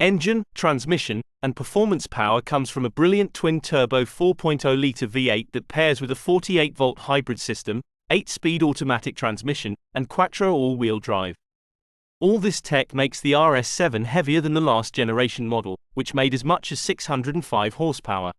Engine, transmission, and performance power comes from a brilliant twin-turbo 4.0-liter V8 that pairs with a 48-volt hybrid system, 8-speed automatic transmission, and Quattro all-wheel drive. All this tech makes the RS7 heavier than the last generation model, which made as much as 605 horsepower.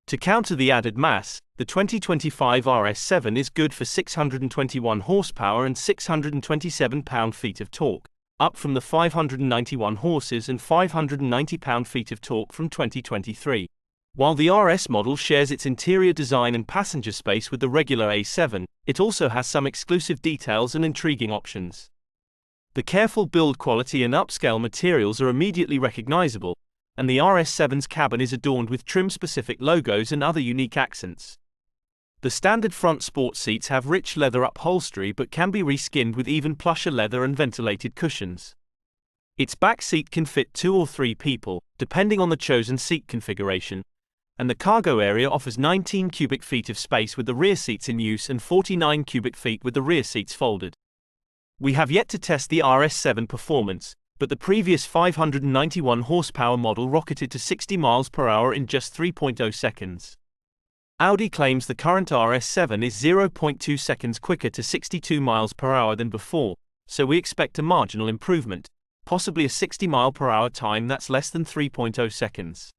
To counter the added mass, the 2025 RS7 is good for 621 horsepower and 627 pound-feet of torque, up from the 591 horses and 590 pound-feet of torque from 2023. While the RS model shares its interior design and passenger space with the regular A7, it also has some exclusive details and intriguing options. The careful build quality and upscale materials are immediately recognizable, and the RS7's cabin is adorned with trim-specific logos and other unique accents. The standard front sport seats have rich leather upholstery but can be reskinned with even plusher leather and ventilated cushions. Its back seat can fit 2 or 3 people, depending on the chosen seat configuration, and the cargo area offers 19 cubic feet of space with the rear seats in use and 49 cubic feet with the rear seats folded. We have yet to test the RS7 Performance, but the previous 591 horsepower model rocketed to 60 miles per hour in just 3.0 seconds. Audi claims the current RS7 is 0.2 seconds quicker to 62 miles per hour than before, so we expect a marginal improvement, possibly a 60 mile per hour time that's less than 3.0 seconds.